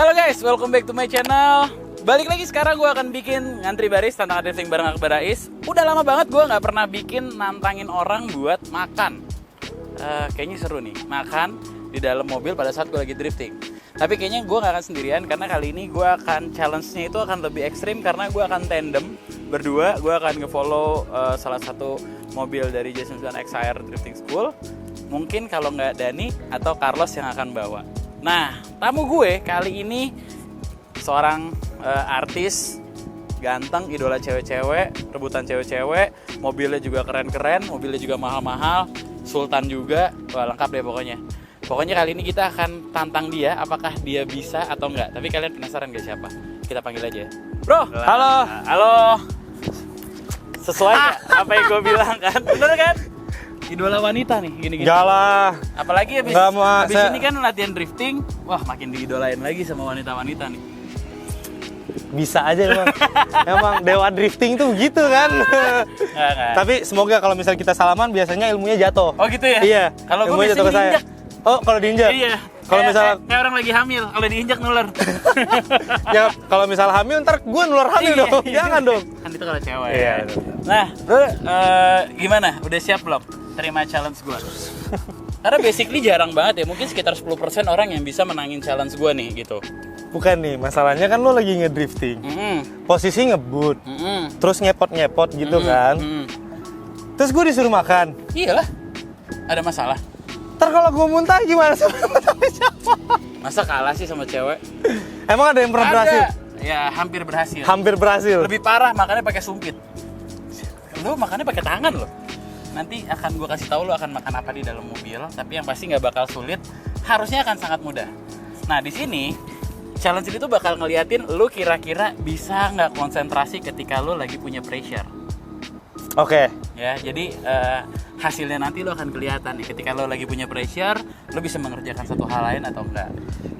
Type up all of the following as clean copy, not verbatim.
Halo guys, welcome back to my channel. Balik lagi sekarang gue akan bikin ngantri baris tantangan drifting bareng Akbar Rais. Udah lama banget gue nggak pernah bikin nantangin orang buat makan. Kayaknya seru nih, makan di dalam mobil pada saat gue lagi drifting. Tapi kayaknya gue nggak akan sendirian karena kali ini gue akan challenge-nya itu akan lebih ekstrim karena gue akan tandem berdua. Gue akan nge-follow salah satu mobil dari Jason XR Drifting School. Mungkin kalau nggak Dani atau Carlos yang akan bawa. Nah, tamu gue kali ini seorang artis ganteng, idola cewek-cewek, rebutan cewek-cewek, mobilnya juga keren-keren, mobilnya juga mahal-mahal, sultan juga, wah lengkap deh pokoknya. Pokoknya kali ini kita akan tantang dia, apakah dia bisa atau enggak. Tapi kalian penasaran gak siapa? Kita panggil aja ya. Bro, halo. Halo. Sesuai gak apa yang gue bilang kan? Bener kan? Idola wanita nih, gini-gini. Enggak lah. Apalagi habis ini kan latihan drifting, wah makin diidolain lagi sama wanita-wanita nih. Bisa aja emang. Emang dewa drifting tuh gitu kan. Nggak. Tapi semoga kalau misalnya kita salaman biasanya ilmunya jatuh. Oh gitu ya? Iya. Kalau gue ilmunya jatuh ke saya. diinjak. Oh, kalau diinjak? Iya. Kalau misalnya kayak orang lagi hamil, kalau diinjak nular. ya kalau misal hamil ntar gue nular hamil Iya, dong. iya. Jangan dong. Kan itu kalau cewek. Iya. Nah, bro, gimana? Udah siap belum terima challenge gue? Karena basically jarang banget ya, mungkin sekitar 10% orang yang bisa menangin challenge gue nih gitu. Bukan nih, masalahnya kan lo lagi ngedrifting. Posisi ngebut. Terus ngepot-ngepot gitu kan. Terus gue disuruh makan. Iyalah. Ada masalah. Ntar kalau gue muntah gimana sama siapa? Masa kalah sih sama cewek? Emang ada yang pernah berhasil? Ya, hampir berhasil. Hampir berhasil. Lebih parah makannya pakai sumpit. Lo makannya pakai tangan lo. Nanti akan gue kasih tahu lo akan makan apa di dalam mobil, tapi yang pasti nggak bakal sulit. Harusnya akan sangat mudah. Nah, di sini challenge itu bakal ngeliatin lo kira-kira bisa nggak konsentrasi ketika lo lagi punya pressure. Oke. Ya, jadi hasilnya nanti lo akan kelihatan nih. Ketika lo lagi punya pressure, lo bisa mengerjakan satu hal lain atau enggak.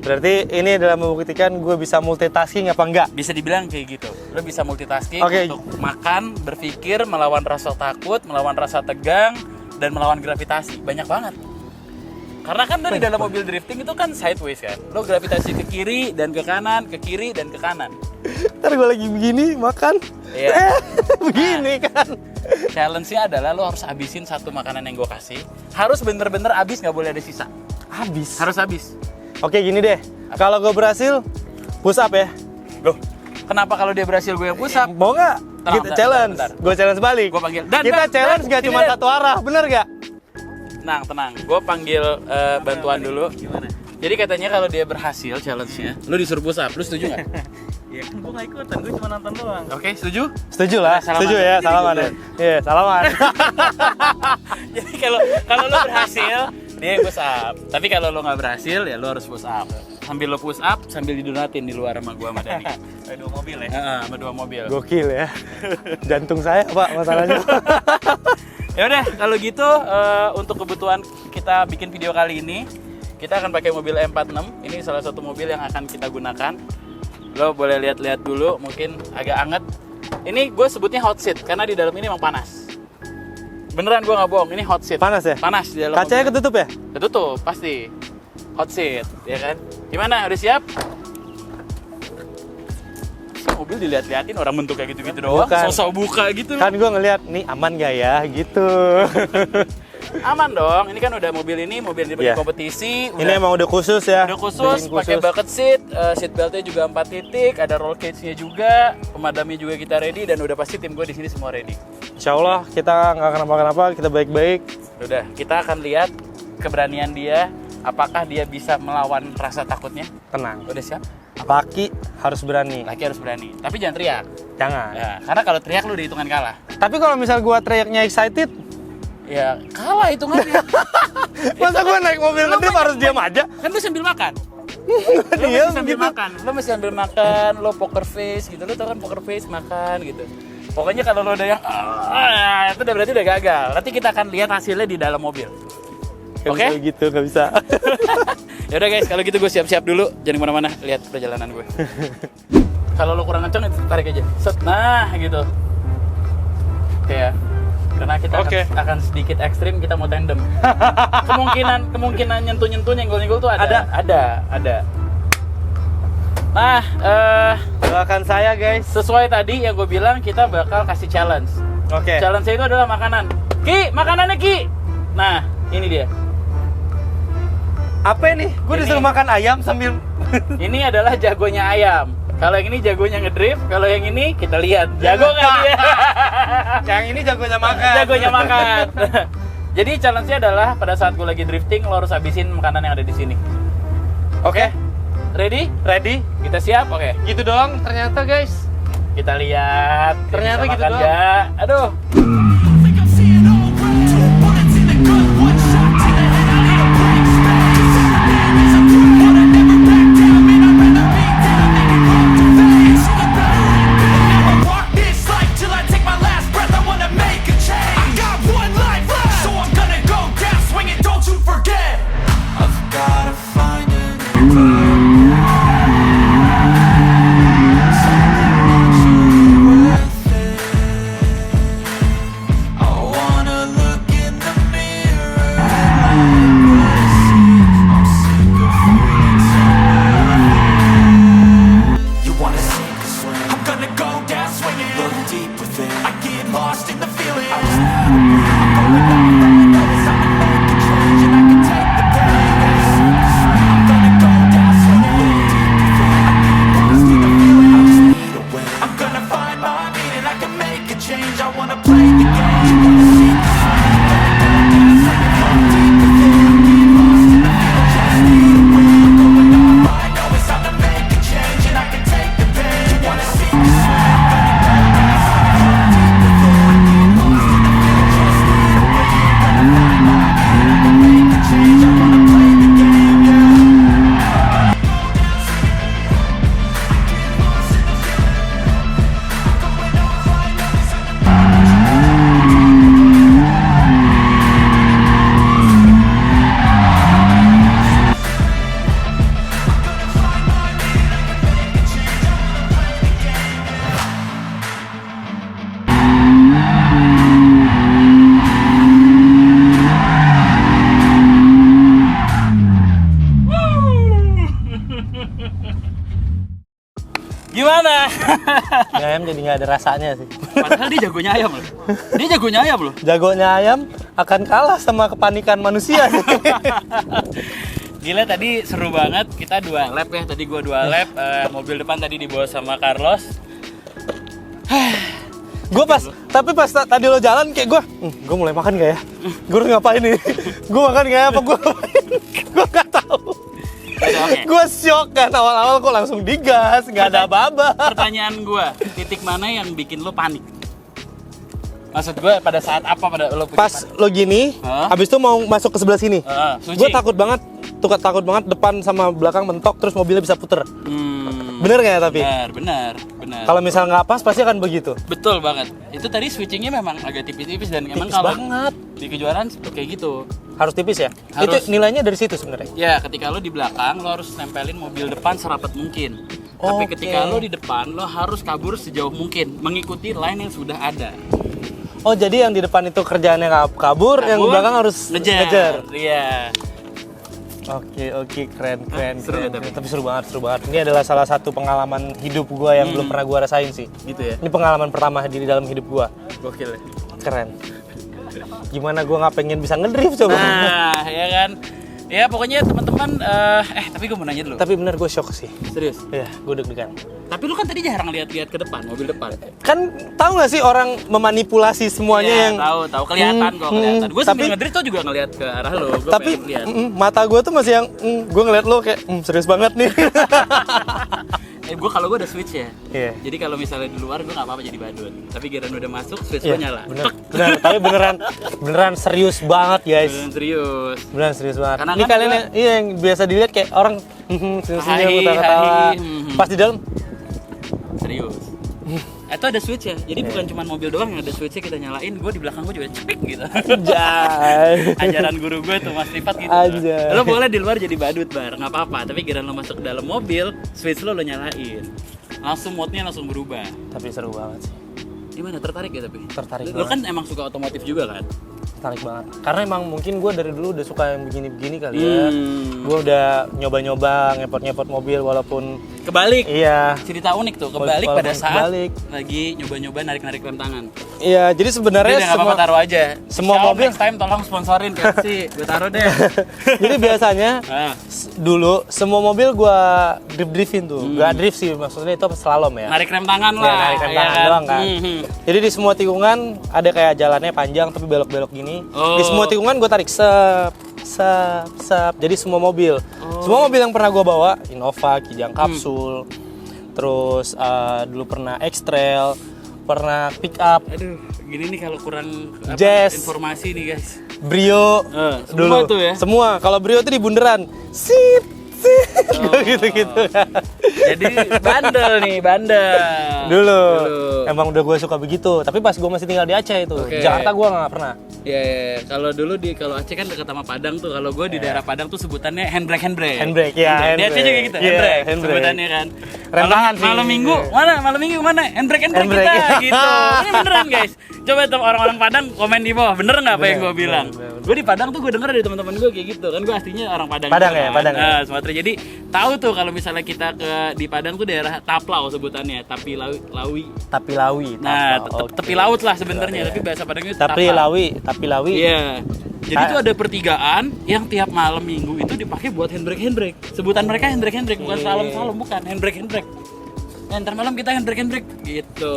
Berarti ini adalah membuktikan gue bisa multitasking apa enggak? Bisa dibilang kayak gitu. Lo bisa multitasking Oke. untuk makan, berpikir, melawan rasa takut, melawan rasa tegang, dan melawan gravitasi. Banyak banget. Karena kan lo di dalam mobil drifting itu kan sideways kan. Lo gravitasi ke kiri dan ke kanan, ke kiri dan ke kanan. Ntar gue lagi begini makan, Iya. begini kan. Challenge-nya adalah lo harus habisin satu makanan yang gue kasih. Harus bener-bener habis, nggak boleh ada sisa. Habis. Harus habis. Oke gini deh, kalau gue berhasil push up ya. Loh, kenapa kalau dia berhasil gue yang push up? Mau nggak? Tenang, Kita bentar, challenge. bentar. Gue challenge balik. Gue panggil. Kita challenge gak cuma satu arah, bener gak? Tenang. Gue panggil bantuan dulu. Gimana? Jadi katanya kalau dia berhasil challenge-nya, lu disuruh push up. Lu setuju nggak? Ya kan gue nggak ikutan, gue cuma nonton doang. Oke, setuju? Setuju lah, Salaman. setuju ya, salaman ya. Iya, salaman. Jadi kalau lu berhasil, dia yang push up. Tapi kalau lu nggak berhasil, ya lu harus push up. Sambil lu push up, sambil didonatin di luar sama gua sama Dani. Dua mobil ya? Sama dua mobil. Gokil ya. Jantung saya Pak masalahnya. Ya udah, kalau gitu untuk kebutuhan kita bikin video kali ini, kita akan pakai mobil M46. Ini salah satu mobil yang akan kita gunakan. Lo boleh lihat-lihat dulu, mungkin agak anget. Ini gue sebutnya hot seat karena di dalam ini emang panas. Beneran gue nggak bohong, ini hot seat. Panas ya? Panas di dalam. Kacanya mobil. ketutup ya? Ketutup, pasti. Hot seat, ya kan? Gimana? Udah siap? Mobil dilihat-lihatin orang bentuk kayak gitu-gitu doang. Bukan. Sosok buka gitu. Kan gue ngeliat, nih aman gak ya gitu. Aman dong, ini kan udah mobil ini mobil yang Iya. kompetisi. Ini emang udah khusus ya? Udah khusus, pakai bucket seat, seat beltnya juga 4 titik, ada roll cage-nya juga, pemadamnya juga kita ready dan udah pasti tim gue di sini semua ready. Insya Allah kita nggak kenapa-kenapa, kita baik-baik. Udah, kita akan lihat keberanian dia, apakah dia bisa melawan rasa takutnya. Tenang. Udah siap? Laki harus berani. Laki harus berani, tapi jangan teriak. Jangan. Ya, karena kalau teriak lu udah hitungan kalah. Tapi kalau misal gua teriaknya excited, Ya kalah hitungannya. masa gua naik mobil ngedrip harus diam aja? Kan lu sambil makan. Lo Iya, masih sambil begitu. makan, lo masih sambil makan, lo poker face gitu, lo tau kan poker face makan gitu. Pokoknya kalau lo udah yang itu udah berarti udah gagal. Nanti kita akan lihat hasilnya di dalam mobil. Gak Oke? bisa gitu, gak bisa. Ya udah guys, kalau gitu gue siap-siap dulu, jangan kemana-mana, lihat perjalanan gue. Kalau lo kurang kenceng, tarik aja. Set, nah gitu. Oke ya. Karena kita akan sedikit ekstrim, kita mau tandem. kemungkinan nyentuh nyentuh nyenggol tuh ada. Nah, Doakan saya guys. sesuai tadi yang gue bilang, kita bakal kasih challenge. Oke. Challenge itu adalah makanan. Ki, makanannya Ki. Nah, ini dia. Apa ini? Gue Ini- disuruh makan ayam sambil. Ini adalah jagonya ayam. Kalau yang ini jagonya ngedrift, kalau yang ini kita lihat jago nggak dia. Yang ini jagonya makan. Jagonya makan. Jadi challenge-nya adalah pada saat gue lagi drifting, lo harus habisin makanan yang ada di sini. Oke. Ready? Ready? Kita siap? Oke. Gitu doang ternyata guys. Kita lihat. Ternyata Bisa gitu makan doang. nggak? Aduh. think I'm seeing all right. 2 bullets in the gun, 1 shot to the head. I need a brain smash. It's a threat, but I never back down. Man, I'd rather be down than get robbed to face. I better let go. Never walk this life till I take my last breath. I wanna make a change. I got 1 life left, so I'm gonna go down swinging. Don't you forget. I've gotta find a new I wanna look in the mirror and like what I see. I'm sick of feeling so You wanna sink or swim? I'm gonna go down swinging. Look deep within. I get lost in the feeling. I just need a break. I'm going off. All I know is I can make a change and I can take the pain. I'm gonna go down swinging. Look deep within. I get lost in the feeling. I just need a way. I'm gonna find my meaning. I can make a change. I wanna play the game. You wanna see the sun? I'm gonna go down swinging. Look deep within. I get lost in the feeling. Just need a way. I'm going off. All I know is I'm gonna make a change and I can take the pain. You wanna see the sun? I'm gonna go down swinging. Look deep within. I get lost in the feeling. Just need a way. I'm gonna find my meaning. I can make a change. I wanna play the game. Yeah. Gimana? Ayam jadi nggak ada rasanya sih. Padahal dia jagonya ayam loh. Dia jagonya ayam loh. Jagonya ayam akan kalah sama kepanikan manusia. Gila, tadi seru banget. Kita 2 lap ya. Tadi gua 2 lap. Mobil depan tadi dibawa sama Carlos. Gue pas tadi lo jalan kayak gue mulai makan gak ya? Gue harus ngapain nih? Gue makan gak ya? Apa gue ngapain? Gue gak tahu. Oke. Gue shock kan awal-awal kok langsung digas, nggak ada aba-aba. Pertanyaan gua, titik mana yang bikin lo panik? Maksud gua pada saat apa pada lo punya Pas lo gini, Hah? abis itu mau masuk ke sebelah sini. Suci. Gue takut banget depan sama belakang mentok terus mobilnya bisa puter. Bener nggak ya tapi? Benar. Kalau misal nggak pas pasti akan begitu. Betul banget. Itu tadi switchingnya memang agak tipis-tipis dan emang Tipis kalau banget. di kejuaraan kayak gitu. Harus tipis ya? Harus. Itu nilainya dari situ sebenarnya. Ya, ketika lo di belakang lo harus nempelin mobil depan serapat mungkin. Tapi Oke. ketika lo di depan lo harus kabur sejauh mungkin, mengikuti line yang sudah ada. Oh jadi yang di depan itu kerjaannya kabur, yang di belakang harus ngejar. Iya. Oke, keren. seru ya, Tapi seru banget. Ini adalah salah satu pengalaman hidup gua yang belum pernah gua rasain sih. Gitu ya. Ini pengalaman pertama di dalam hidup gua. Gokil ya. Keren. Gimana gua nggak pengen bisa ngedrift coba? Nah, ya kan. Ya pokoknya teman-teman tapi gue mau nanya dulu. Tapi bener gue shock sih. Serius. Iya, gue deg-degan. Tapi lu kan tadi jarang lihat-lihat ke depan, mobil depan. Kan tahu nggak sih orang memanipulasi semuanya Ya, yang tahu kelihatan kok kelihatan. Gue sambil tapi- ngedrift tuh juga ngelihat ke arah lo. Gue tapi pengen lihat. mata gue tuh masih yang gue ngeliat lo kayak serius banget nih. Gue kalau gue udah switch ya. Iya. Jadi kalau misalnya di luar gue nggak apa-apa jadi badut. Tapi giliran udah masuk switch gue Iya, nyala. bener, tapi beneran serius banget guys. Beneran serius. Beneran serius banget. Karena Ini kan kalian gua- yang biasa dilihat kayak orang senyum-senyum Hai, ketawa-ketawa. hai, Pas di dalam Serius. Itu ada switch ya. Jadi bukan cuma mobil doang yang ada switchnya kita nyalain. Gue di belakang gue juga cepik gitu. Jai. Ajaran guru gue tuh Mas Rifat gitu. Anjay. Lo boleh di luar jadi badut bar, nggak apa-apa. Tapi giliran lo masuk ke dalam mobil, switch lo nyalain. Langsung mode-nya langsung berubah. Tapi seru banget sih. Gimana, tertarik ya tapi? Tertarik Lo banget. kan emang suka otomotif juga kan? Tertarik banget. Karena emang mungkin gue dari dulu udah suka yang begini-begini kali ya. Hmm. Gue udah nyoba-nyoba ngepot-ngepot mobil walaupun Kebalik. Iya. Cerita unik tuh, kebalik Walaupun pada saat kebalik. lagi nyoba-nyoba narik-narik rem tangan. Iya, jadi sebenarnya Udah nggak apa-apa taruh aja. semua Xiaomi mobil- next time tolong sponsorin sih, gue taruh deh. jadi biasanya Ah, dulu semua mobil gua driftin tuh. Gak drift sih, maksudnya itu slalom ya. narik rem tangan Ya, lah. narik rem ya tangan doang kan. Mhm. Jadi di semua tikungan ada kayak jalannya panjang tapi belok-belok gini. Oh. Di semua tikungan gue tarik sep. Jadi semua mobil. Semua mobil yang pernah gue bawa, Innova, Kijang Kapsul, terus dulu pernah X-Trail, pernah pick up, Aduh, gini nih kalau kurang Jazz. informasi nih guys. Brio. Semua tuh ya? Semua. Kalau Brio tuh di bundaran. Sip. Gitu-gitu. Jadi bandel nih, bandel. Dulu. Emang udah gue suka begitu. Tapi pas gue masih tinggal di Aceh itu. Oke. Jakarta gue nggak pernah. Ya, kalau dulu kalau Aceh kan dekat sama Padang tuh. Kalau gue di daerah Padang tuh sebutannya handbrake. Handbrake, ya, Di Aceh juga gitu, Iya, handbrake. handbrake. Sebutannya kan. Rem tangan sih. Malam minggu mana? Handbrake Handbrake. kita gitu. Ini beneran guys. Coba tuh orang-orang Padang komen di bawah, bener nggak apa yang gue bilang? Gue di Padang tuh gue denger dari teman-teman gue kayak gitu kan. Gue aslinya orang Padang. Padang juga ya, kan. Padang ya. Nah, Sumatera. Jadi tahu tuh kalau misalnya kita di Padang tuh daerah Taplau sebutannya, Lawi. Tapi Lawi. Nah, Tapau. Oke. tepi laut lah sebenarnya, tapi bahasa Padangnya itu Tapi Tapau. Lawi. Iya. Jadi itu ada pertigaan yang tiap malam minggu itu dipakai buat handbrake. Sebutan mereka handbrake, bukan slalom, bukan handbrake. Nah, ntar malam kita handbrake gitu.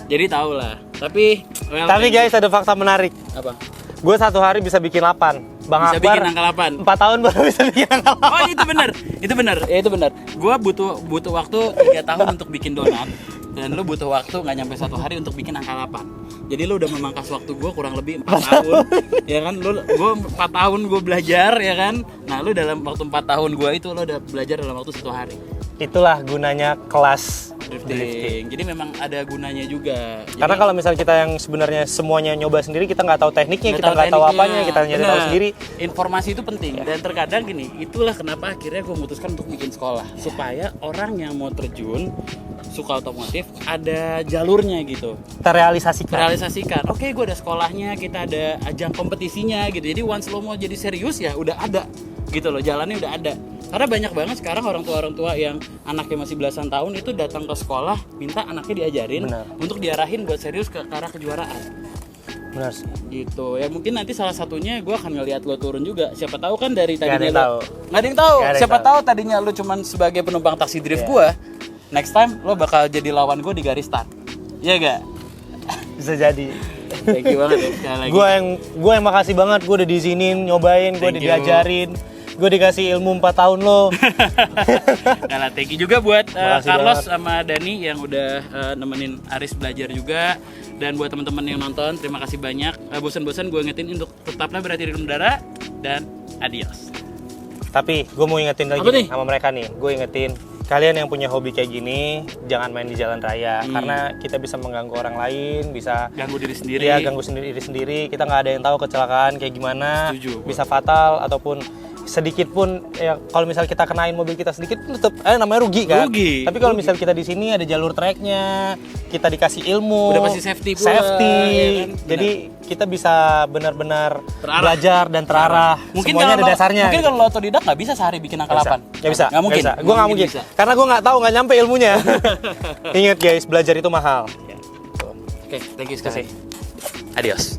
Jadi tau lah. Tapi guys ada fakta menarik. apa? Gue satu hari bisa bikin 8. Bang Bisa Akbar bikin angka 8. 4 tahun baru bisa bikin angka 8. Oh, itu benar. Itu benar. Gua butuh waktu 3 tahun untuk bikin donat. Dan lu butuh waktu nggak nyampe 1 hari untuk bikin angka 8. Jadi lu udah memangkas waktu gue kurang lebih 4 tahun. Ya kan, gue 4 tahun gue belajar ya kan. Nah lu dalam waktu 4 tahun gue itu lu udah belajar dalam waktu 1 hari. Itulah gunanya kelas Drifting. Jadi memang ada gunanya juga. Karena kalau misal kita yang sebenarnya semuanya nyoba sendiri, kita nggak tahu tekniknya, kita nggak tahu tekniknya. apanya, kita nyari tahu Bener. sendiri. Informasi itu penting. Dan terkadang gini, itulah kenapa akhirnya gue memutuskan untuk bikin sekolah supaya orang yang mau terjun suka otomotif ada jalurnya gitu. Terrealisasikan. Oke, gue ada sekolahnya, kita ada ajang kompetisinya gitu. Jadi once lo mau jadi serius ya udah ada gitu loh, jalannya udah ada. Karena banyak banget sekarang orang tua yang anaknya masih belasan tahun itu datang ke sekolah minta anaknya diajarin Benar. untuk diarahin buat serius ke arah kejuaraan. Benar sih. Gitu ya, mungkin nanti salah satunya gue akan ngeliat lo turun juga. Siapa tahu kan dari Nggak ada tadinya yang lo tahu. nggak ada yang tahu. Nggak ada yang Siapa tahu. tahu tadinya lo cuman sebagai penumpang taksi drift gue, next time lo bakal jadi lawan gue di garis start. Iya gak? Bisa jadi. Thank you banget ya sekali lagi. Gue yang makasih banget, gue udah diizinin nyobain, gue udah Thank you. diajarin, gue dikasih ilmu 4 tahun lo. Nah, thank you juga buat Makasih Carlos banget. sama Dani yang udah nemenin Aris belajar juga. Dan buat teman-teman yang nonton, terima kasih banyak. Bosan-bosan gue ingetin untuk tetaplah berhati-hati di udara dan adios. Tapi gue mau ingetin lagi Apa nih? sama mereka nih, gue ingetin kalian yang punya hobi kayak gini jangan main di jalan raya karena kita bisa mengganggu orang lain, bisa Ganggu diri sendiri. ya ganggu diri sendiri, kita nggak ada yang tahu kecelakaan kayak gimana, Setuju, gua. bisa fatal ataupun sedikit pun ya kalau misal kita kenain mobil kita sedikit tetap namanya rugi kan. Rugi. Tapi kalau misal kita di sini ada jalur treknya, kita dikasih ilmu, Udah pasti safety pula, ya kan? Jadi kita bisa benar-benar Terarah. belajar dan terarah. Semuanya ada dasarnya. Mungkin kalau lo otodidak nggak bisa sehari bikin angka 8. Nggak bisa. Nggak mungkin. Gue nggak mungkin. Bisa. Karena gue nggak tahu, nggak nyampe ilmunya. Ingat guys, belajar itu mahal. Oke, thank you sekali. Adios.